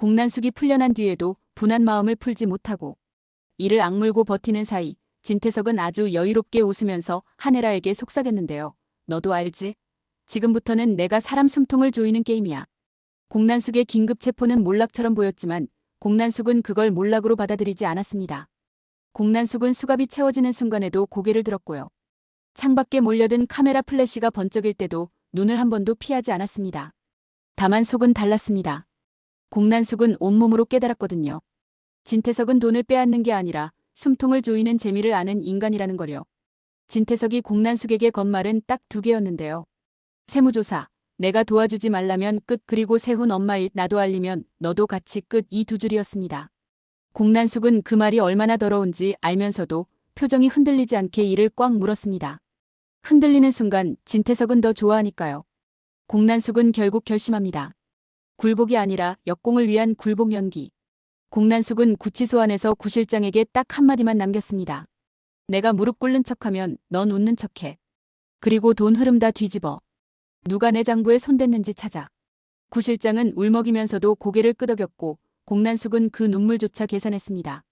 공난숙이 풀려난 뒤에도 분한 마음을 풀지 못하고 이를 악물고 버티는 사이 진태석은 아주 여유롭게 웃으면서 한혜라에게 속삭였는데요. 너도 알지? 지금부터는 내가 사람 숨통을 조이는 게임이야. 공난숙의 긴급 체포는 몰락처럼 보였지만 공난숙은 그걸 몰락으로 받아들이지 않았습니다. 공난숙은 수갑이 채워지는 순간에도 고개를 들었고요. 창밖에 몰려든 카메라 플래시가 번쩍일 때도 눈을 한 번도 피하지 않았습니다. 다만 속은 달랐습니다. 공난숙은 온몸으로 깨달았거든요. 진태석은 돈을 빼앗는 게 아니라 숨통을 조이는 재미를 아는 인간이라는 거요. 진태석이 공난숙에게 건 말은 딱 두 개였는데요. 세무조사, 내가 도와주지 말라면 끝, 그리고 세훈 엄마 일 나도 알리면 너도 같이 끝, 이 두 줄이었습니다. 공난숙은 그 말이 얼마나 더러운지 알면서도 표정이 흔들리지 않게 이를 꽉 물었습니다. 흔들리는 순간 진태석은 더 좋아하니까요. 공난숙은 결국 결심합니다. 굴복이 아니라 역공을 위한 굴복 연기. 공난숙은 구치소 안에서 구실장에게 딱 한마디만 남겼습니다. 내가 무릎 꿇는 척하면 넌 웃는 척해. 그리고 돈 흐름 다 뒤집어. 누가 내 장부에 손댔는지 찾아. 구실장은 울먹이면서도 고개를 끄덕였고 공난숙은 그 눈물조차 계산했습니다.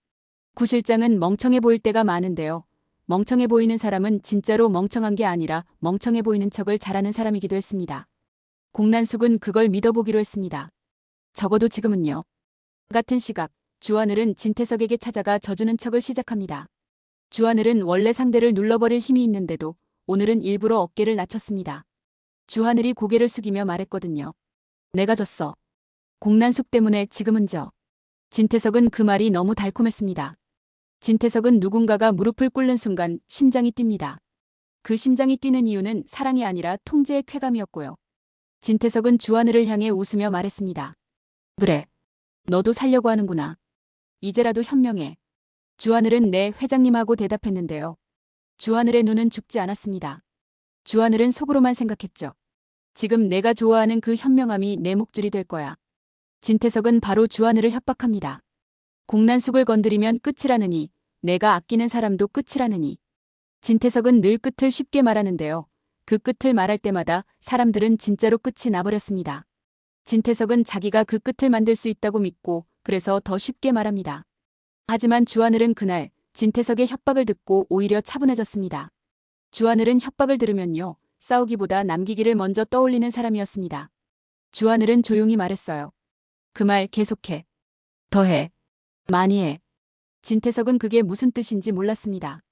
구실장은 멍청해 보일 때가 많은데요. 멍청해 보이는 사람은 진짜로 멍청한 게 아니라 멍청해 보이는 척을 잘하는 사람이기도 했습니다. 공난숙은 그걸 믿어보기로 했습니다. 적어도 지금은요. 같은 시각, 주하늘은 진태석에게 찾아가 져주는 척을 시작합니다. 주하늘은 원래 상대를 눌러버릴 힘이 있는데도 오늘은 일부러 어깨를 낮췄습니다. 주하늘이 고개를 숙이며 말했거든요. 내가 졌어. 공난숙 때문에 지금은 져. 진태석은 그 말이 너무 달콤했습니다. 진태석은 누군가가 무릎을 꿇는 순간 심장이 뜁니다. 그 심장이 뛰는 이유는 사랑이 아니라 통제의 쾌감이었고요. 진태석은 주하늘을 향해 웃으며 말했습니다. 그래. 너도 살려고 하는구나. 이제라도 현명해. 주하늘은 네, 회장님하고 대답했는데요. 주하늘의 눈은 죽지 않았습니다. 주하늘은 속으로만 생각했죠. 지금 내가 좋아하는 그 현명함이 내 목줄이 될 거야. 진태석은 바로 주하늘을 협박합니다. 공난숙을 건드리면 끝이라느니, 내가 아끼는 사람도 끝이라느니. 진태석은 늘 끝을 쉽게 말하는데요. 그 끝을 말할 때마다 사람들은 진짜로 끝이 나버렸습니다. 진태석은 자기가 그 끝을 만들 수 있다고 믿고 그래서 더 쉽게 말합니다. 하지만 주하늘은 그날 진태석의 협박을 듣고 오히려 차분해졌습니다. 주하늘은 협박을 들으면요. 싸우기보다 남기기를 먼저 떠올리는 사람이었습니다. 주하늘은 조용히 말했어요. 그 말 계속해. 더해. 많이 해. 진태석은 그게 무슨 뜻인지 몰랐습니다.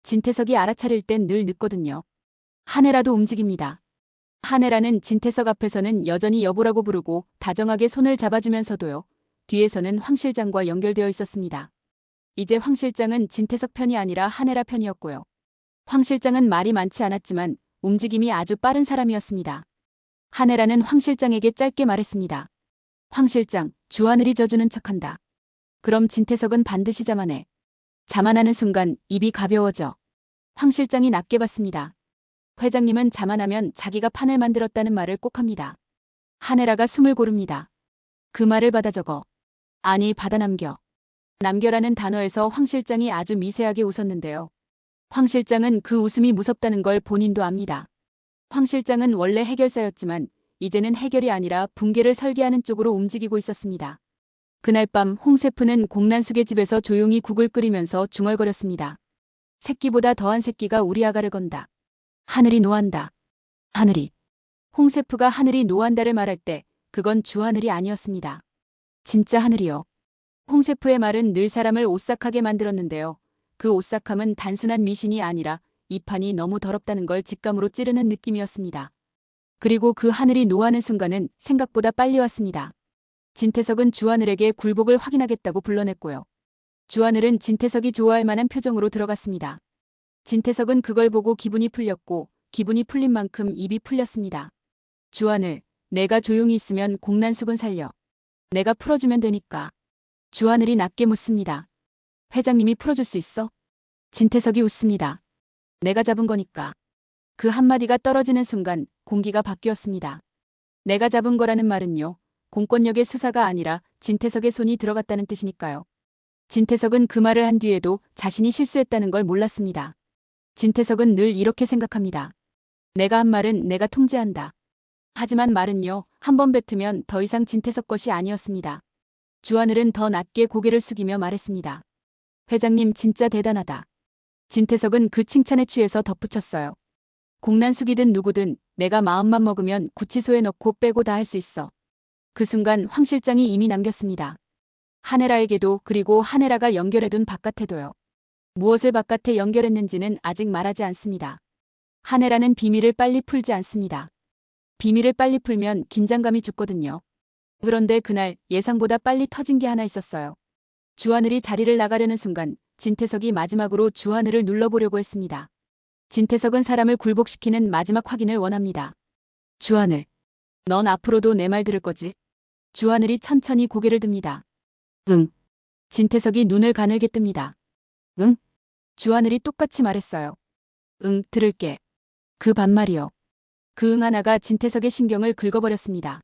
진태석이 알아차릴 땐 늘 늦거든요. 한혜라도 움직입니다. 한혜라는 진태석 앞에서는 여전히 여보라고 부르고 다정하게 손을 잡아주면서도요. 뒤에서는 황 실장과 연결되어 있었습니다. 이제 황 실장은 진태석 편이 아니라 한혜라 편이었고요. 황 실장은 말이 많지 않았지만 움직임이 아주 빠른 사람이었습니다. 한혜라는 황 실장에게 짧게 말했습니다. 황 실장, 주하늘이 져주는 척한다. 그럼 진태석은 반드시 자만해. 자만하는 순간 입이 가벼워져. 황 실장이 낮게 봤습니다. 회장님은 자만하면 자기가 판을 만들었다는 말을 꼭 합니다. 한혜라가 숨을 고릅니다. 그 말을 받아 적어. 아니, 받아 남겨. 남겨라는 단어에서 황 실장이 아주 미세하게 웃었는데요. 황 실장은 그 웃음이 무섭다는 걸 본인도 압니다. 황 실장은 원래 해결사였지만 이제는 해결이 아니라 붕괴를 설계하는 쪽으로 움직이고 있었습니다. 그날 밤 홍 셰프는 공난숙의 집에서 조용히 국을 끓이면서 중얼거렸습니다. 새끼보다 더한 새끼가 우리 아가를 건다. 하늘이 노한다. 하늘이. 홍 셰프가 하늘이 노한다를 말할 때 그건 주하늘이 아니었습니다. 진짜 하늘이요. 홍 셰프의 말은 늘 사람을 오싹하게 만들었는데요. 그 오싹함은 단순한 미신이 아니라 이 판이 너무 더럽다는 걸 직감으로 찌르는 느낌이었습니다. 그리고 그 하늘이 노하는 순간은 생각보다 빨리 왔습니다. 진태석은 주하늘에게 굴복을 확인하겠다고 불러냈고요. 주하늘은 진태석이 좋아할 만한 표정으로 들어갔습니다. 진태석은 그걸 보고 기분이 풀렸고 기분이 풀린 만큼 입이 풀렸습니다. 주하늘, 내가 조용히 있으면 공난숙은 살려. 내가 풀어주면 되니까. 주하늘이 낮게 묻습니다. 회장님이 풀어줄 수 있어? 진태석이 웃습니다. 내가 잡은 거니까. 그 한마디가 떨어지는 순간 공기가 바뀌었습니다. 내가 잡은 거라는 말은요. 공권력의 수사가 아니라 진태석의 손이 들어갔다는 뜻이니까요. 진태석은 그 말을 한 뒤에도 자신이 실수했다는 걸 몰랐습니다. 진태석은 늘 이렇게 생각합니다. 내가 한 말은 내가 통제한다. 하지만 말은요. 한 번 뱉으면 더 이상 진태석 것이 아니었습니다. 주하늘은 더 낮게 고개를 숙이며 말했습니다. 회장님 진짜 대단하다. 진태석은 그 칭찬에 취해서 덧붙였어요. 공난숙이든 누구든 내가 마음만 먹으면 구치소에 넣고 빼고 다 할 수 있어. 그 순간 황 실장이 이미 남겼습니다. 한혜라에게도 그리고 한혜라가 연결해둔 바깥에도요. 무엇을 바깥에 연결했는지는 아직 말하지 않습니다. 한혜라는 비밀을 빨리 풀지 않습니다. 비밀을 빨리 풀면 긴장감이 죽거든요. 그런데 그날 예상보다 빨리 터진 게 하나 있었어요. 주하늘이 자리를 나가려는 순간 진태석이 마지막으로 주하늘을 눌러보려고 했습니다. 진태석은 사람을 굴복시키는 마지막 확인을 원합니다. 주하늘, 넌 앞으로도 내 말 들을 거지? 주하늘이 천천히 고개를 듭니다. 응. 진태석이 눈을 가늘게 뜹니다. 응? 주하늘이 똑같이 말했어요. 응, 들을게. 그 반말이요. 그 응 하나가 진태석의 신경을 긁어버렸습니다.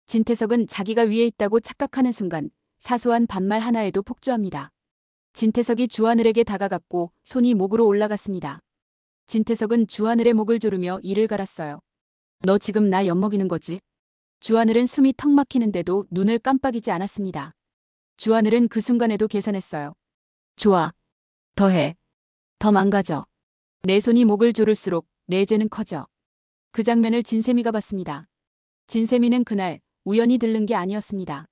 진태석은 자기가 위에 있다고 착각하는 순간 사소한 반말 하나에도 폭주합니다. 진태석이 주하늘에게 다가갔고 손이 목으로 올라갔습니다. 진태석은 주하늘의 목을 조르며 이를 갈았어요. 너 지금 나 엿먹이는 거지? 주하늘은 숨이 턱 막히는데도 눈을 깜빡이지 않았습니다. 주하늘은 그 순간에도 계산했어요. 좋아. 더 해. 더 망가져. 내 손이 목을 조를수록 내 죄는 커져. 그 장면을 진세미가 봤습니다. 진세미는 그날 우연히 들른 게 아니었습니다.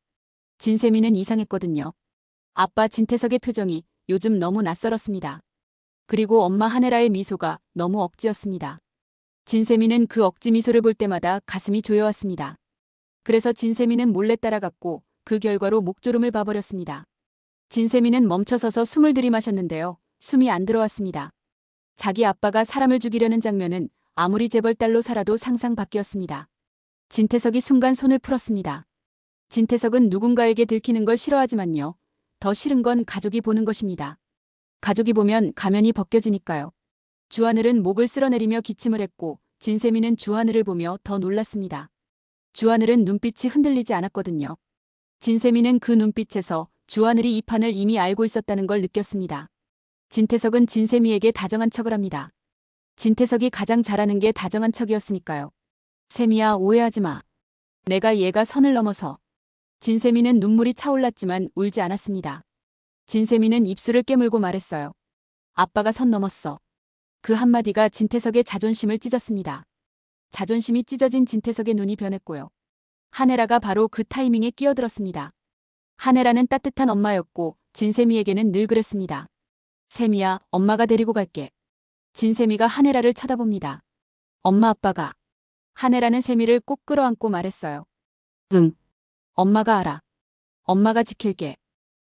진세미는 이상했거든요. 아빠 진태석의 표정이 요즘 너무 낯설었습니다. 그리고 엄마 한혜라의 미소가 너무 억지였습니다. 진세미는 그 억지 미소를 볼 때마다 가슴이 조여왔습니다. 그래서 진세미는 몰래 따라갔고 그 결과로 목주름을 봐버렸습니다. 진세미는 멈춰서서 숨을 들이마셨는데요. 숨이 안 들어왔습니다. 자기 아빠가 사람을 죽이려는 장면은 아무리 재벌딸로 살아도 상상 밖이었습니다. 진태석이 순간 손을 풀었습니다. 진태석은 누군가에게 들키는 걸 싫어하지만요. 더 싫은 건 가족이 보는 것입니다. 가족이 보면 가면이 벗겨지니까요. 주하늘은 목을 쓸어내리며 기침을 했고 진세미는 주하늘을 보며 더 놀랐습니다. 주하늘은 눈빛이 흔들리지 않았거든요. 진세미는 그 눈빛에서 주하늘이 이 판을 이미 알고 있었다는 걸 느꼈습니다. 진태석은 진세미에게 다정한 척을 합니다. 진태석이 가장 잘하는 게 다정한 척이었으니까요. 세미야, 오해하지 마. 내가 얘가 선을 넘어서. 진세미는 눈물이 차올랐지만 울지 않았습니다. 진세미는 입술을 깨물고 말했어요. 아빠가 선 넘었어. 그 한마디가 진태석의 자존심을 찢었습니다. 자존심이 찢어진 진태석의 눈이 변했고요. 한혜라가 바로 그 타이밍에 끼어들었습니다. 한혜라는 따뜻한 엄마였고 진세미에게는 늘 그랬습니다. 세미야, 엄마가 데리고 갈게. 진세미가 한혜라를 쳐다봅니다. 엄마 아빠가. 한혜라는 세미를 꼭 끌어안고 말했어요. 응. 엄마가 알아. 엄마가 지킬게.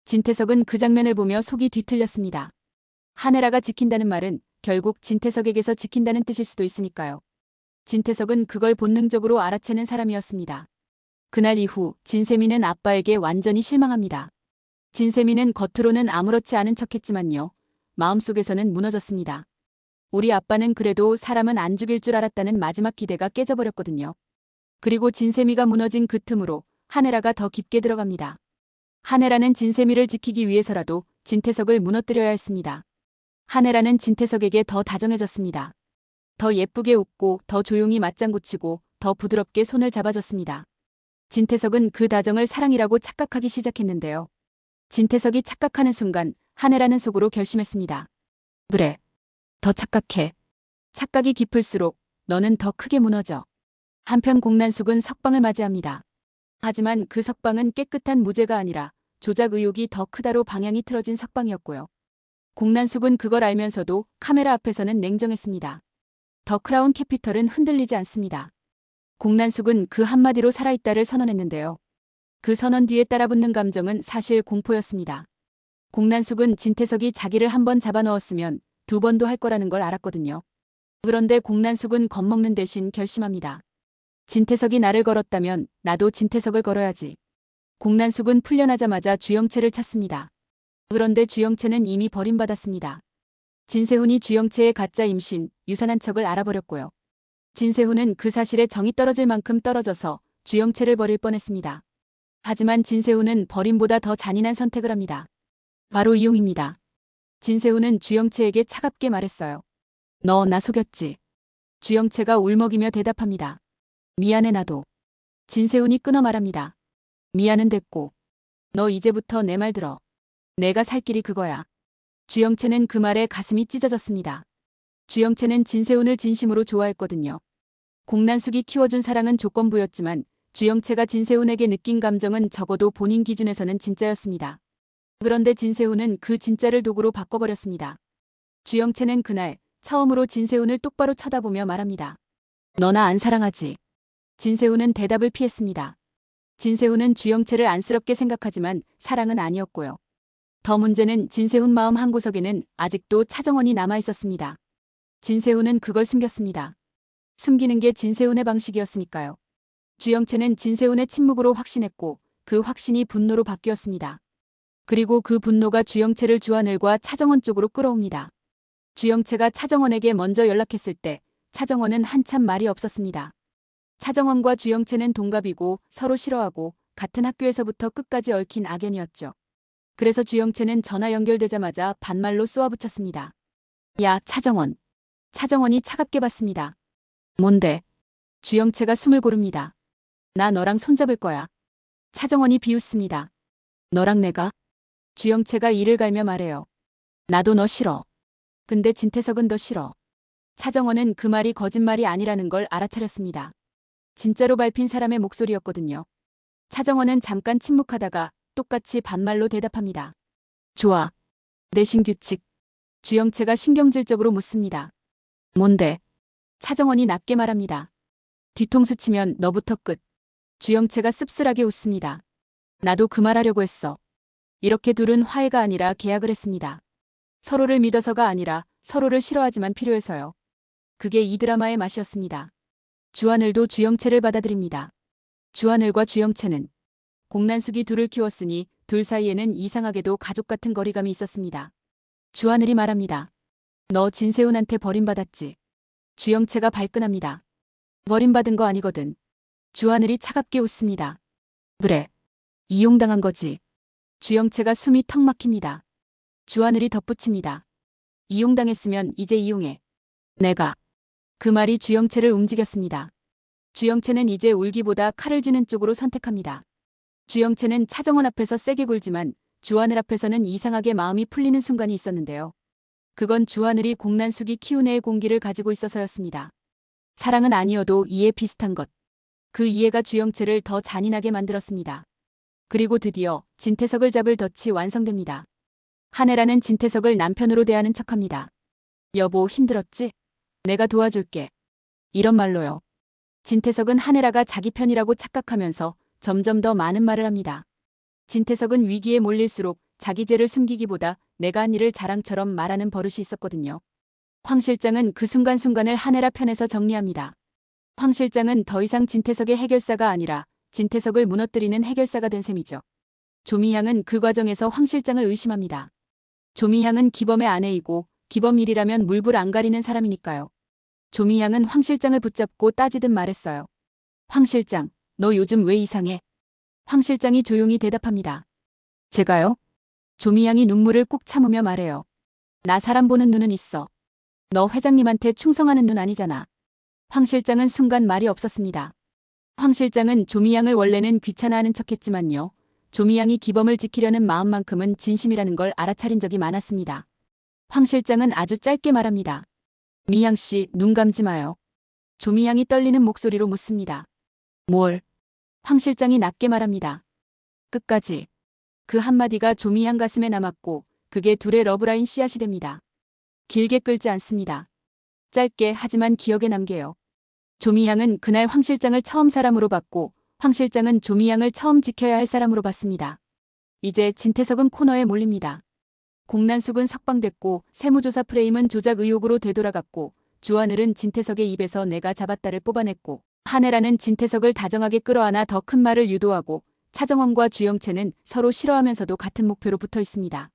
진태석은 그 장면을 보며 속이 뒤틀렸습니다. 한혜라가 지킨다는 말은 결국 진태석에게서 지킨다는 뜻일 수도 있으니까요. 진태석은 그걸 본능적으로 알아채는 사람이었습니다. 그날 이후 진세미는 아빠에게 완전히 실망합니다. 진세미는 겉으로는 아무렇지 않은 척했지만요. 마음속에서는 무너졌습니다. 우리 아빠는 그래도 사람은 안 죽일 줄 알았다는 마지막 기대가 깨져버렸거든요. 그리고 진세미가 무너진 그 틈으로 한혜라가 더 깊게 들어갑니다. 한혜라는 진세미를 지키기 위해서라도 진태석을 무너뜨려야 했습니다. 한혜라는 진태석에게 더 다정해졌습니다. 더 예쁘게 웃고 더 조용히 맞장구 치고 더 부드럽게 손을 잡아줬습니다. 진태석은 그 다정을 사랑이라고 착각하기 시작했는데요. 진태석이 착각하는 순간 한혜라는 속으로 결심했습니다. 그래. 더 착각해. 착각이 깊을수록 너는 더 크게 무너져. 한편 공난숙은 석방을 맞이합니다. 하지만 그 석방은 깨끗한 무죄가 아니라 조작 의혹이 더 크다로 방향이 틀어진 석방이었고요. 공난숙은 그걸 알면서도 카메라 앞에서는 냉정했습니다. 더 크라운 캐피털은 흔들리지 않습니다. 공난숙은 그 한마디로 살아있다를 선언했는데요. 그 선언 뒤에 따라붙는 감정은 사실 공포였습니다. 공난숙은 진태석이 자기를 한 번 잡아넣었으면 두 번도 할 거라는 걸 알았거든요. 그런데 공난숙은 겁먹는 대신 결심합니다. 진태석이 나를 걸었다면 나도 진태석을 걸어야지. 공난숙은 풀려나자마자 주영채를 찾습니다. 그런데 주영채는 이미 버림받았습니다. 진세훈이 주영채의 가짜 임신, 유산한 척을 알아버렸고요. 진세훈은 그 사실에 정이 떨어질 만큼 떨어져서 주영채를 버릴 뻔했습니다. 하지만 진세훈은 버림보다 더 잔인한 선택을 합니다. 바로 이용입니다. 진세훈은 주영채에게 차갑게 말했어요. 너 나 속였지. 주영채가 울먹이며 대답합니다. 미안해 나도. 진세훈이 끊어 말합니다. 미안은 됐고. 너 이제부터 내 말 들어. 내가 살 길이 그거야. 주영채는 그 말에 가슴이 찢어졌습니다. 주영채는 진세훈을 진심으로 좋아했거든요. 공난숙이 키워준 사랑은 조건부였지만 주영채가 진세훈에게 느낀 감정은 적어도 본인 기준에서는 진짜였습니다. 그런데 진세훈은 그 진짜를 도구로 바꿔버렸습니다. 주영채는 그날 처음으로 진세훈을 똑바로 쳐다보며 말합니다. 너 나 안 사랑하지? 진세훈은 대답을 피했습니다. 진세훈은 주영채를 안쓰럽게 생각하지만 사랑은 아니었고요. 더 문제는 진세훈 마음 한구석에는 아직도 차정원이 남아있었습니다. 진세훈은 그걸 숨겼습니다. 숨기는 게 진세훈의 방식이었으니까요. 주영채는 진세훈의 침묵으로 확신했고 그 확신이 분노로 바뀌었습니다. 그리고 그 분노가 주영채를 주하늘과 차정원 쪽으로 끌어옵니다. 주영채가 차정원에게 먼저 연락했을 때 차정원은 한참 말이 없었습니다. 차정원과 주영채는 동갑이고 서로 싫어하고 같은 학교에서부터 끝까지 얽힌 악연이었죠. 그래서 주영채는 전화 연결되자마자 반말로 쏘아붙였습니다. 야, 차정원. 차정원이 차갑게 봤습니다. 뭔데? 주영채가 숨을 고릅니다. 나 너랑 손잡을 거야. 차정원이 비웃습니다. 너랑 내가? 주영채가 이를 갈며 말해요. 나도 너 싫어. 근데 진태석은 더 싫어. 차정원은 그 말이 거짓말이 아니라는 걸 알아차렸습니다. 진짜로 밟힌 사람의 목소리였거든요. 차정원은 잠깐 침묵하다가 똑같이 반말로 대답합니다. 좋아. 내신 규칙. 주영채가 신경질적으로 묻습니다. 뭔데? 차정원이 낮게 말합니다. 뒤통수 치면 너부터 끝. 주영채가 씁쓸하게 웃습니다. 나도 그 말 하려고 했어. 이렇게 둘은 화해가 아니라 계약을 했습니다. 서로를 믿어서가 아니라 서로를 싫어하지만 필요해서요. 그게 이 드라마의 맛이었습니다. 주하늘도 주영채를 받아들입니다. 주하늘과 주영채는 공난숙이 둘을 키웠으니 둘 사이에는 이상하게도 가족 같은 거리감이 있었습니다. 주하늘이 말합니다. 너 진세훈한테 버림받았지. 주영채가 발끈합니다. 버림받은 거 아니거든. 주하늘이 차갑게 웃습니다. 그래. 이용당한 거지. 주영채가 숨이 턱 막힙니다. 주하늘이 덧붙입니다. 이용당했으면 이제 이용해. 내가. 그 말이 주영채를 움직였습니다. 주영채는 이제 울기보다 칼을 쥐는 쪽으로 선택합니다. 주영채는 차정원 앞에서 세게 굴지만 주하늘 앞에서는 이상하게 마음이 풀리는 순간이 있었는데요. 그건 주하늘이 공난숙이 키운 애의 공기를 가지고 있어서였습니다. 사랑은 아니어도 이해 비슷한 것. 그 이해가 주영채를 더 잔인하게 만들었습니다. 그리고 드디어 진태석을 잡을 덫이 완성됩니다. 한혜라는 진태석을 남편으로 대하는 척합니다. 여보, 힘들었지? 내가 도와줄게. 이런 말로요. 진태석은 한혜라가 자기 편이라고 착각하면서 점점 더 많은 말을 합니다. 진태석은 위기에 몰릴수록 자기 죄를 숨기기보다 내가 한 일을 자랑처럼 말하는 버릇이 있었거든요. 황 실장은 그 순간순간을 한혜라 편에서 정리합니다. 황 실장은 더 이상 진태석의 해결사가 아니라 진태석을 무너뜨리는 해결사가 된 셈이죠. 조미향은 그 과정에서 황 실장을 의심합니다. 조미향은 기범의 아내이고 기범 일이라면 물불 안 가리는 사람이니까요. 조미향은 황 실장을 붙잡고 따지듯 말했어요. 황 실장, 너 요즘 왜 이상해? 황 실장이 조용히 대답합니다. 제가요? 조미향이 눈물을 꾹 참으며 말해요. 나 사람 보는 눈은 있어. 너 회장님한테 충성하는 눈 아니잖아. 황 실장은 순간 말이 없었습니다. 황 실장은 조미향을 원래는 귀찮아하는 척했지만요. 조미향이 기범을 지키려는 마음만큼은 진심이라는 걸 알아차린 적이 많았습니다. 황 실장은 아주 짧게 말합니다. 미향 씨, 눈 감지 마요. 조미향이 떨리는 목소리로 묻습니다. 뭘? 황 실장이 낮게 말합니다. 끝까지. 그 한마디가 조미향 가슴에 남았고 그게 둘의 러브라인 씨앗이 됩니다. 길게 끌지 않습니다. 짧게 하지만 기억에 남게요. 조미향은 그날 황 실장을 처음 사람으로 봤고 황 실장은 조미향을 처음 지켜야 할 사람으로 봤습니다. 이제 진태석은 코너에 몰립니다. 공난숙은 석방됐고 세무조사 프레임은 조작 의혹으로 되돌아갔고 주하늘은 진태석의 입에서 내가 잡았다를 뽑아냈고 한혜라는 진태석을 다정하게 끌어안아 더 큰 말을 유도하고 차정원과 주영채는 서로 싫어하면서도 같은 목표로 붙어 있습니다.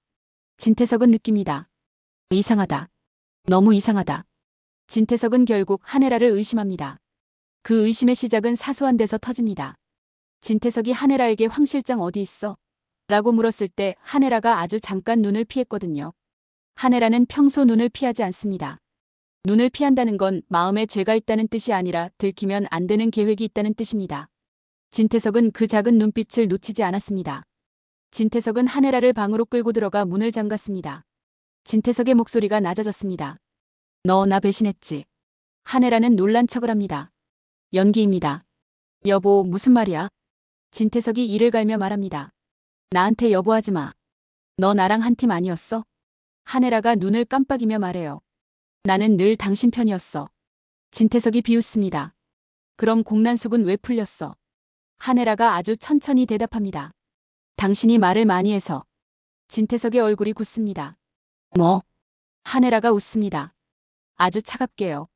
진태석은 느낍니다. 이상하다. 너무 이상하다. 진태석은 결국 한혜라를 의심합니다. 그 의심의 시작은 사소한 데서 터집니다. 진태석이 한혜라에게 황 실장 어디 있어? 라고 물었을 때 한혜라가 아주 잠깐 눈을 피했거든요. 한혜라는 평소 눈을 피하지 않습니다. 눈을 피한다는 건 마음에 죄가 있다는 뜻이 아니라 들키면 안 되는 계획이 있다는 뜻입니다. 진태석은 그 작은 눈빛을 놓치지 않았습니다. 진태석은 한혜라를 방으로 끌고 들어가 문을 잠갔습니다. 진태석의 목소리가 낮아졌습니다. 너 나 배신했지. 한혜라는 놀란 척을 합니다. 연기입니다. 여보, 무슨 말이야? 진태석이 이를 갈며 말합니다. 나한테 여보하지 마. 너 나랑 한 팀 아니었어? 한혜라가 눈을 깜빡이며 말해요. 나는 늘 당신 편이었어. 진태석이 비웃습니다. 그럼 공난숙은 왜 풀렸어? 한혜라가 아주 천천히 대답합니다. 당신이 말을 많이 해서. 진태석의 얼굴이 굳습니다. 뭐? 한혜라가 웃습니다. 아주 차갑게요.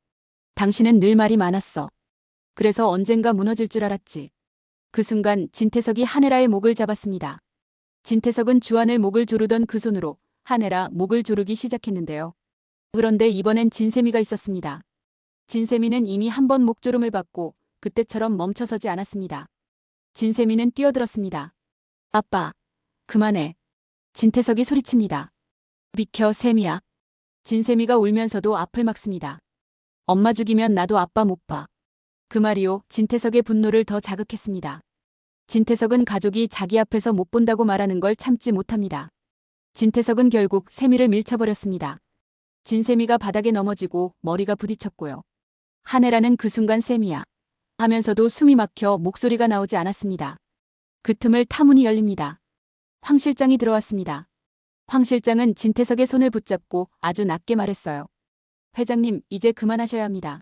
당신은 늘 말이 많았어. 그래서 언젠가 무너질 줄 알았지. 그 순간 진태석이 한혜라의 목을 잡았습니다. 진태석은 주안을 목을 조르던 그 손으로 한혜라 목을 조르기 시작했는데요. 그런데 이번엔 진세미가 있었습니다. 진세미는 이미 한 번 목조름을 받고 그때처럼 멈춰서지 않았습니다. 진세미는 뛰어들었습니다. 아빠, 그만해. 진태석이 소리칩니다. 비켜, 세미야. 진세미가 울면서도 앞을 막습니다. 엄마 죽이면 나도 아빠 못 봐. 그 말이요, 진태석의 분노를 더 자극했습니다. 진태석은 가족이 자기 앞에서 못 본다고 말하는 걸 참지 못합니다. 진태석은 결국 세미를 밀쳐버렸습니다. 진세미가 바닥에 넘어지고 머리가 부딪혔고요. 한혜라는 그 순간 세미야 하면서도 숨이 막혀 목소리가 나오지 않았습니다. 그 틈을 타문이 열립니다. 황 실장이 들어왔습니다. 황 실장은 진태석의 손을 붙잡고 아주 낮게 말했어요. 회장님, 이제 그만하셔야 합니다.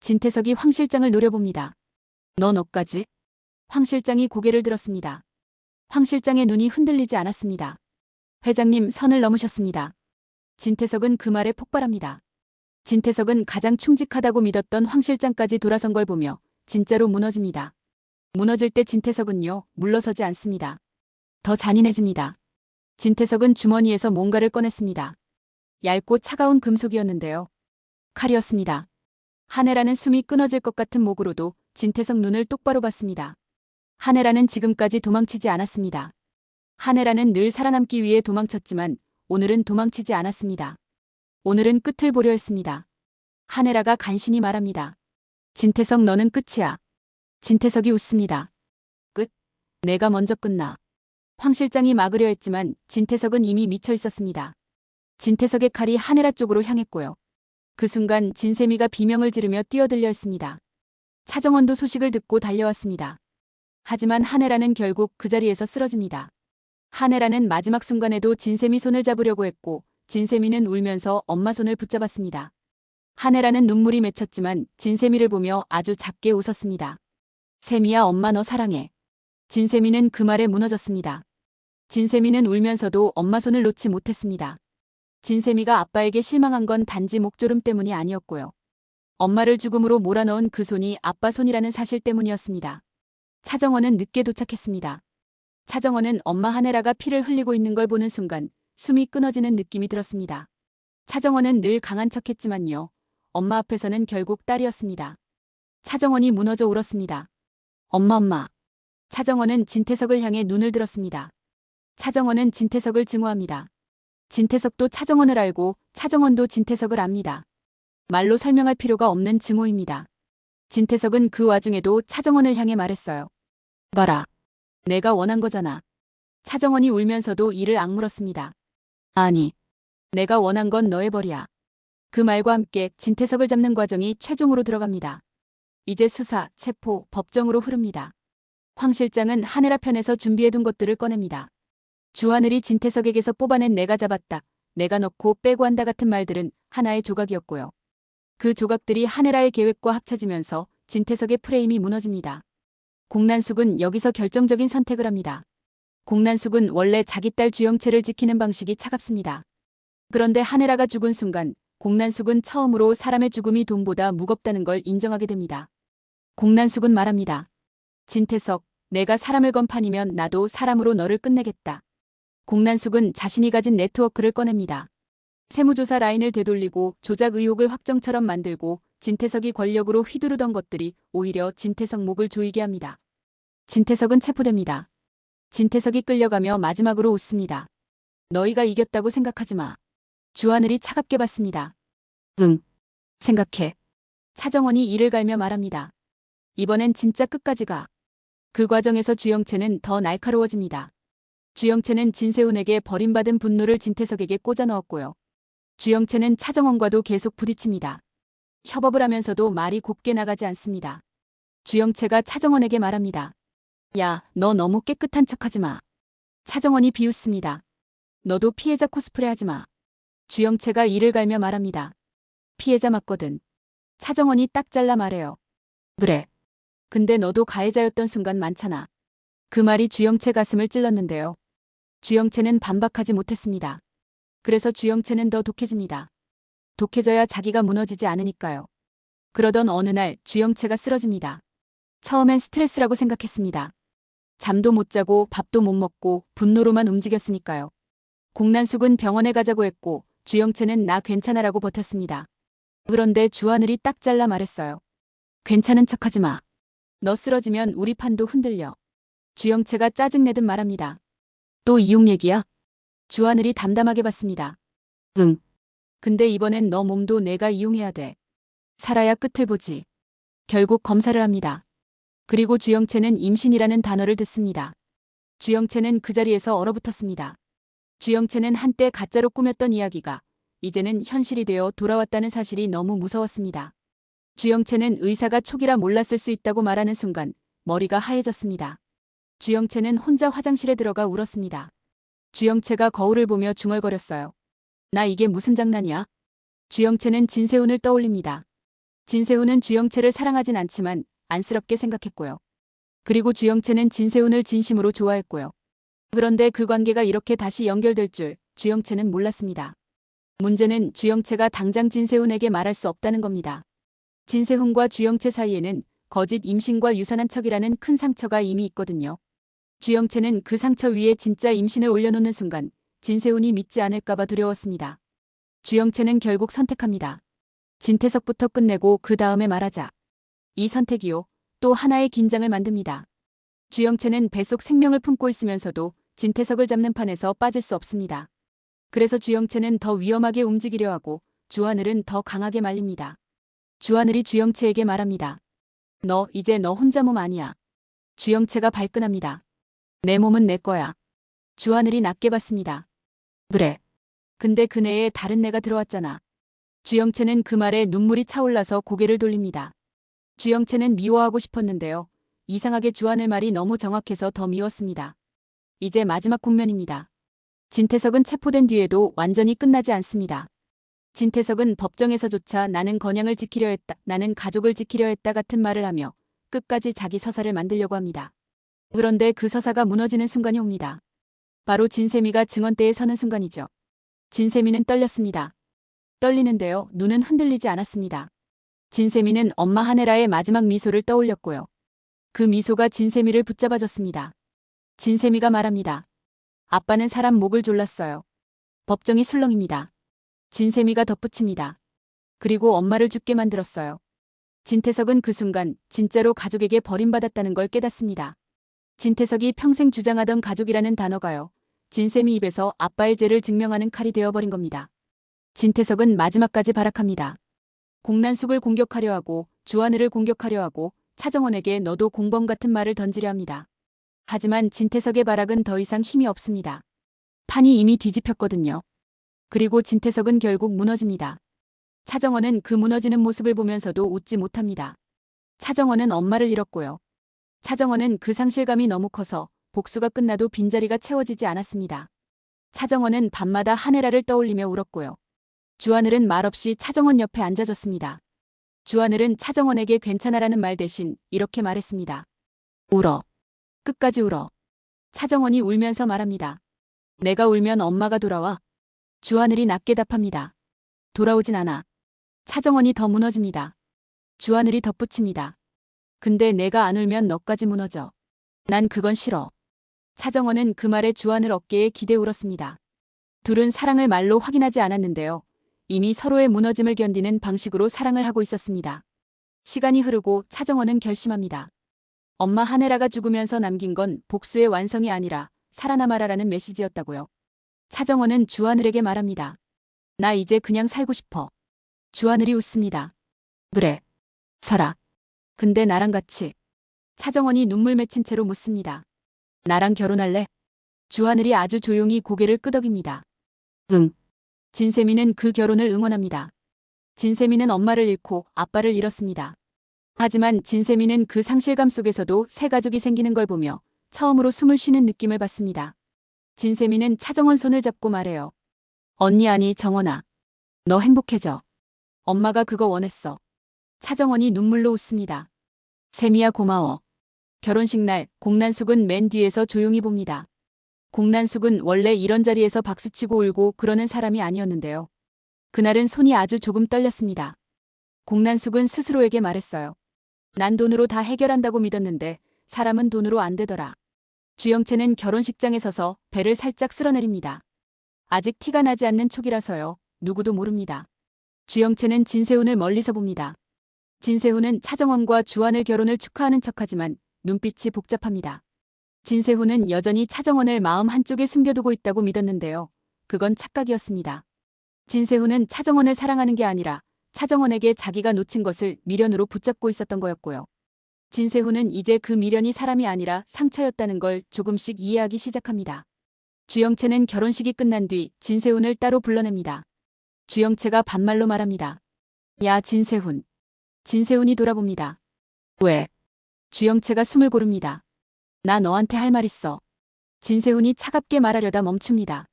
진태석이 황 실장을 노려봅니다. 너 너까지? 황 실장이 고개를 들었습니다. 황 실장의 눈이 흔들리지 않았습니다. 회장님, 선을 넘으셨습니다. 진태석은 그 말에 폭발합니다. 진태석은 가장 충직하다고 믿었던 황 실장까지 돌아선 걸 보며 진짜로 무너집니다. 무너질 때 진태석은요, 물러서지 않습니다. 더 잔인해집니다. 진태석은 주머니에서 뭔가를 꺼냈습니다. 얇고 차가운 금속이었는데요. 칼이었습니다. 한혜라는 숨이 끊어질 것 같은 목으로도 진태석 눈을 똑바로 봤습니다. 한혜라는 지금까지 도망치지 않았습니다. 한혜라는 늘 살아남기 위해 도망쳤지만 오늘은 도망치지 않았습니다. 오늘은 끝을 보려 했습니다. 한혜라가 간신히 말합니다. 진태석, 너는 끝이야. 진태석이 웃습니다. 끝? 내가 먼저 끝나. 황 실장이 막으려 했지만 진태석은 이미 미쳐 있었습니다. 진태석의 칼이 한혜라 쪽으로 향했고요. 그 순간 진세미가 비명을 지르며 뛰어들려 했습니다. 차정원도 소식을 듣고 달려왔습니다. 하지만 한혜라는 결국 그 자리에서 쓰러집니다. 한혜라는 마지막 순간에도 진세미 손을 잡으려고 했고 진세미는 울면서 엄마 손을 붙잡았습니다. 한혜라는 눈물이 맺혔지만 진세미를 보며 아주 작게 웃었습니다. 세미야, 엄마 너 사랑해. 진세미는 그 말에 무너졌습니다. 진세미는 울면서도 엄마 손을 놓지 못했습니다. 진세미가 아빠에게 실망한 건 단지 목조름 때문이 아니었고요. 엄마를 죽음으로 몰아넣은 그 손이 아빠 손이라는 사실 때문이었습니다. 차정원은 늦게 도착했습니다. 차정원은 엄마 한혜라가 피를 흘리고 있는 걸 보는 순간 숨이 끊어지는 느낌이 들었습니다. 차정원은 늘 강한 척했지만요. 엄마 앞에서는 결국 딸이었습니다. 차정원이 무너져 울었습니다. 엄마. 차정원은 진태석을 향해 눈을 들었습니다. 차정원은 진태석을 증오합니다. 진태석도 차정원을 알고 차정원도 진태석을 압니다. 말로 설명할 필요가 없는 증오입니다. 진태석은 그 와중에도 차정원을 향해 말했어요. 봐라. 내가 원한 거잖아. 차정원이 울면서도 이를 악물었습니다. 아니. 내가 원한 건 너의 벌이야. 그 말과 함께 진태석을 잡는 과정이 최종으로 들어갑니다. 이제 수사, 체포, 법정으로 흐릅니다. 황 실장은 한혜라 편에서 준비해둔 것들을 꺼냅니다. 주하늘이 진태석에게서 뽑아낸 내가 잡았다, 내가 넣고 빼고 한다 같은 말들은 하나의 조각이었고요. 그 조각들이 한혜라의 계획과 합쳐지면서 진태석의 프레임이 무너집니다. 공난숙은 여기서 결정적인 선택을 합니다. 공난숙은 원래 자기 딸 주영채를 지키는 방식이 차갑습니다. 그런데 한혜라가 죽은 순간 공난숙은 처음으로 사람의 죽음이 돈보다 무겁다는 걸 인정하게 됩니다. 공난숙은 말합니다. 진태석, 내가 사람을 건 판이면 나도 사람으로 너를 끝내겠다. 공난숙은 자신이 가진 네트워크를 꺼냅니다. 세무조사 라인을 되돌리고 조작 의혹을 확정처럼 만들고 진태석이 권력으로 휘두르던 것들이 오히려 진태석 목을 조이게 합니다. 진태석은 체포됩니다. 진태석이 끌려가며 마지막으로 웃습니다. 너희가 이겼다고 생각하지 마. 주하늘이 차갑게 받습니다. 응. 생각해. 차정원이 이를 갈며 말합니다. 이번엔 진짜 끝까지 가. 그 과정에서 주영채는 더 날카로워집니다. 주영채는 진세훈에게 버림받은 분노를 진태석에게 꽂아 넣었고요. 주영채는 차정원과도 계속 부딪힙니다. 협업을 하면서도 말이 곱게 나가지 않습니다. 주영채가 차정원에게 말합니다. 야, 너 너무 깨끗한 척하지 마. 차정원이 비웃습니다. 너도 피해자 코스프레 하지 마. 주영채가 이를 갈며 말합니다. 피해자 맞거든. 차정원이 딱 잘라 말해요. 그래. 근데 너도 가해자였던 순간 많잖아. 그 말이 주영채 가슴을 찔렀는데요. 주영채는 반박하지 못했습니다. 그래서 주영채는 더 독해집니다. 독해져야 자기가 무너지지 않으니까요. 그러던 어느 날 주영채가 쓰러집니다. 처음엔 스트레스라고 생각했습니다. 잠도 못 자고 밥도 못 먹고 분노로만 움직였으니까요. 공난숙은 병원에 가자고 했고 주영채는 나 괜찮아라고 버텼습니다. 그런데 주하늘이 딱 잘라 말했어요. 괜찮은 척하지 마. 너 쓰러지면 우리 판도 흔들려. 주영채가 짜증내듯 말합니다. 또 이용 얘기야? 주하늘이 담담하게 봤습니다. 응. 근데 이번엔 너 몸도 내가 이용해야 돼. 살아야 끝을 보지. 결국 검사를 합니다. 그리고 주영채는 임신이라는 단어를 듣습니다. 주영채는 그 자리에서 얼어붙었습니다. 주영채는 한때 가짜로 꾸몄던 이야기가 이제는 현실이 되어 돌아왔다는 사실이 너무 무서웠습니다. 주영채는 의사가 촉이라 몰랐을 수 있다고 말하는 순간 머리가 하얘졌습니다. 주영채는 혼자 화장실에 들어가 울었습니다. 주영채가 거울을 보며 중얼거렸어요. 나 이게 무슨 장난이야? 주영채는 진세훈을 떠올립니다. 진세훈은 주영채를 사랑하진 않지만 안쓰럽게 생각했고요. 그리고 주영채는 진세훈을 진심으로 좋아했고요. 그런데 그 관계가 이렇게 다시 연결될 줄 주영채는 몰랐습니다. 문제는 주영채가 당장 진세훈에게 말할 수 없다는 겁니다. 진세훈과 주영채 사이에는 거짓 임신과 유산한 척이라는 큰 상처가 이미 있거든요. 주영채는 그 상처 위에 진짜 임신을 올려놓는 순간 진세훈이 믿지 않을까봐 두려웠습니다. 주영채는 결국 선택합니다. 진태석부터 끝내고 그 다음에 말하자. 이 선택이요. 또 하나의 긴장을 만듭니다. 주영채는 뱃속 생명을 품고 있으면서도 진태석을 잡는 판에서 빠질 수 없습니다. 그래서 주영채는 더 위험하게 움직이려 하고 주하늘은 더 강하게 말립니다. 주하늘이 주영채에게 말합니다. 너 이제 너 혼자 몸 아니야. 주영채가 발끈합니다. 내 몸은 내 거야. 주하늘이 낮게 봤습니다. 그래. 근데 그네에 다른 내가 들어왔잖아. 주영채는 그 말에 눈물이 차올라서 고개를 돌립니다. 주영채는 미워하고 싶었는데요. 이상하게 주하늘 말이 너무 정확해서 더 미웠습니다. 이제 마지막 국면입니다. 진태석은 체포된 뒤에도 완전히 끝나지 않습니다. 진태석은 법정에서조차 나는 건양을 지키려 했다, 나는 가족을 지키려 했다 같은 말을 하며 끝까지 자기 서사를 만들려고 합니다. 그런데 그 서사가 무너지는 순간이 옵니다. 바로 진세미가 증언대에 서는 순간이죠. 진세미는 떨렸습니다. 떨리는데요. 눈은 흔들리지 않았습니다. 진세미는 엄마 하네라의 마지막 미소를 떠올렸고요. 그 미소가 진세미를 붙잡아줬습니다. 진세미가 말합니다. 아빠는 사람 목을 졸랐어요. 법정이 술렁입니다. 진세미가 덧붙입니다. 그리고 엄마를 죽게 만들었어요. 진태석은 그 순간 진짜로 가족에게 버림받았다는 걸 깨닫습니다. 진태석이 평생 주장하던 가족이라는 단어가요. 진세미 입에서 아빠의 죄를 증명하는 칼이 되어버린 겁니다. 진태석은 마지막까지 발악합니다. 공난숙을 공격하려 하고 주하늘을 공격하려 하고 차정원에게 너도 공범 같은 말을 던지려 합니다. 하지만 진태석의 발악은 더 이상 힘이 없습니다. 판이 이미 뒤집혔거든요. 그리고 진태석은 결국 무너집니다. 차정원은 그 무너지는 모습을 보면서도 웃지 못합니다. 차정원은 엄마를 잃었고요. 차정원은 그 상실감이 너무 커서 복수가 끝나도 빈자리가 채워지지 않았습니다. 차정원은 밤마다 하네라를 떠올리며 울었고요. 주하늘은 말없이 차정원 옆에 앉아줬습니다. 주하늘은 차정원에게 괜찮아라는 말 대신 이렇게 말했습니다. 울어. 끝까지 울어. 차정원이 울면서 말합니다. 내가 울면 엄마가 돌아와. 주하늘이 낮게 답합니다. 돌아오진 않아. 차정원이 더 무너집니다. 주하늘이 덧붙입니다. 근데 내가 안 울면 너까지 무너져. 난 그건 싫어. 차정원은 그 말에 주하늘 어깨에 기대 울었습니다. 둘은 사랑을 말로 확인하지 않았는데요. 이미 서로의 무너짐을 견디는 방식으로 사랑을 하고 있었습니다. 시간이 흐르고 차정원은 결심합니다. 엄마 하네라가 죽으면서 남긴 건 복수의 완성이 아니라 살아남아라라는 메시지였다고요. 차정원은 주하늘에게 말합니다. 나 이제 그냥 살고 싶어. 주하늘이 웃습니다. 그래. 살아. 근데 나랑 같이. 차정원이 눈물 맺힌 채로 묻습니다. 나랑 결혼할래? 주하늘이 아주 조용히 고개를 끄덕입니다. 응. 진세미는 그 결혼을 응원합니다. 진세미는 엄마를 잃고 아빠를 잃었습니다. 하지만 진세미는 그 상실감 속에서도 새 가족이 생기는 걸 보며 처음으로 숨을 쉬는 느낌을 받습니다. 진세미는 차정원 손을 잡고 말해요. 언니 아니 정원아. 너 행복해져. 엄마가 그거 원했어. 차정원이 눈물로 웃습니다. 세미야 고마워. 결혼식 날 공난숙은 맨 뒤에서 조용히 봅니다. 공난숙은 원래 이런 자리에서 박수치고 울고 그러는 사람이 아니었는데요. 그날은 손이 아주 조금 떨렸습니다. 공난숙은 스스로에게 말했어요. 난 돈으로 다 해결한다고 믿었는데 사람은 돈으로 안 되더라. 주영채는 결혼식장에 서서 배를 살짝 쓸어내립니다. 아직 티가 나지 않는 촉이라서요. 누구도 모릅니다. 주영채는 진세훈을 멀리서 봅니다. 진세훈은 차정원과 주한을 결혼을 축하하는 척하지만 눈빛이 복잡합니다. 진세훈은 여전히 차정원을 마음 한쪽에 숨겨두고 있다고 믿었는데요. 그건 착각이었습니다. 진세훈은 차정원을 사랑하는 게 아니라 차정원에게 자기가 놓친 것을 미련으로 붙잡고 있었던 거였고요. 진세훈은 이제 그 미련이 사람이 아니라 상처였다는 걸 조금씩 이해하기 시작합니다. 주영채는 결혼식이 끝난 뒤 진세훈을 따로 불러냅니다. 주영채가 반말로 말합니다. 야 진세훈. 진세훈이 돌아봅니다. 왜? 주영채가 숨을 고릅니다. 나 너한테 할 말 있어. 진세훈이 차갑게 말하려다 멈춥니다.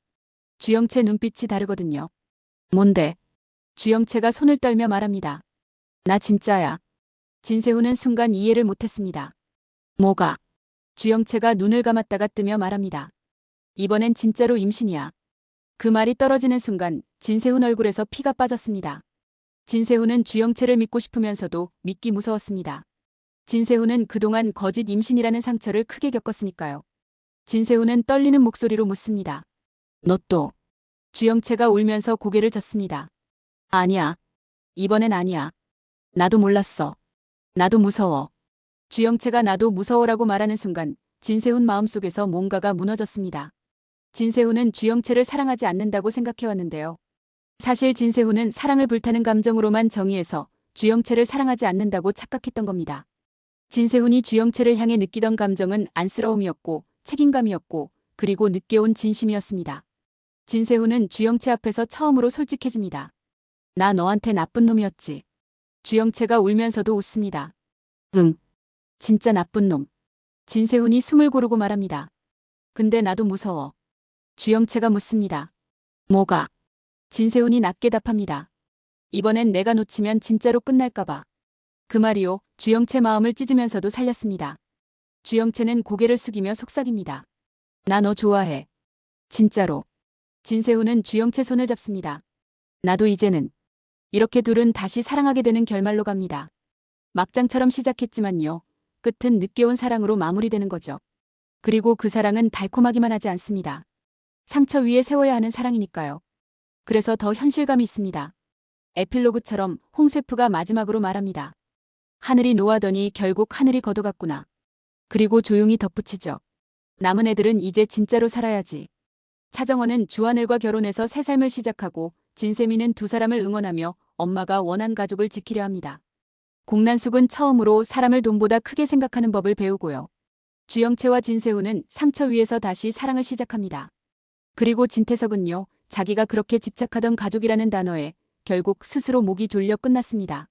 주영채 눈빛이 다르거든요. 뭔데? 주영채가 손을 떨며 말합니다. 나 진짜야. 진세훈은 순간 이해를 못했습니다. 뭐가? 주영채가 눈을 감았다가 뜨며 말합니다. 이번엔 진짜로 임신이야. 그 말이 떨어지는 순간 진세훈 얼굴에서 피가 빠졌습니다. 진세훈은 주영채를 믿고 싶으면서도 믿기 무서웠습니다. 진세훈은 그동안 거짓 임신이라는 상처를 크게 겪었으니까요. 진세훈은 떨리는 목소리로 묻습니다. 너 또? 주영채가 울면서 고개를 젓습니다. 아니야. 이번엔 아니야. 나도 몰랐어. 나도 무서워. 주영채가 나도 무서워라고 말하는 순간 진세훈 마음속에서 뭔가가 무너졌습니다. 진세훈은 주영채를 사랑하지 않는다고 생각해왔는데요. 사실 진세훈은 사랑을 불타는 감정으로만 정의해서 주영채를 사랑하지 않는다고 착각했던 겁니다. 진세훈이 주영채를 향해 느끼던 감정은 안쓰러움이었고 책임감이었고 그리고 늦게 온 진심이었습니다. 진세훈은 주영채 앞에서 처음으로 솔직해집니다. 나 너한테 나쁜 놈이었지. 주영채가 울면서도 웃습니다. 응. 진짜 나쁜 놈. 진세훈이 숨을 고르고 말합니다. 근데 나도 무서워. 주영채가 묻습니다. 뭐가? 진세훈이 낮게 답합니다. 이번엔 내가 놓치면 진짜로 끝날까봐. 그 말이요. 주영채 마음을 찢으면서도 살렸습니다. 주영채는 고개를 숙이며 속삭입니다. 나 너 좋아해. 진짜로. 진세훈은 주영채 손을 잡습니다. 나도 이제는. 이렇게 둘은 다시 사랑하게 되는 결말로 갑니다. 막장처럼 시작했지만요. 끝은 늦게 온 사랑으로 마무리되는 거죠. 그리고 그 사랑은 달콤하기만 하지 않습니다. 상처 위에 세워야 하는 사랑이니까요. 그래서 더 현실감이 있습니다. 에필로그처럼 홍세프가 마지막으로 말합니다. 하늘이 노하더니 결국 하늘이 걷어갔구나. 그리고 조용히 덧붙이죠. 남은 애들은 이제 진짜로 살아야지. 차정원은 주하늘과 결혼해서 새 삶을 시작하고 진세미는 두 사람을 응원하며 엄마가 원한 가족을 지키려 합니다. 공난숙은 처음으로 사람을 돈보다 크게 생각하는 법을 배우고요. 주영채와 진세훈은 상처 위에서 다시 사랑을 시작합니다. 그리고 진태석은요. 자기가 그렇게 집착하던 가족이라는 단어에 결국 스스로 목이 졸려 끝났습니다.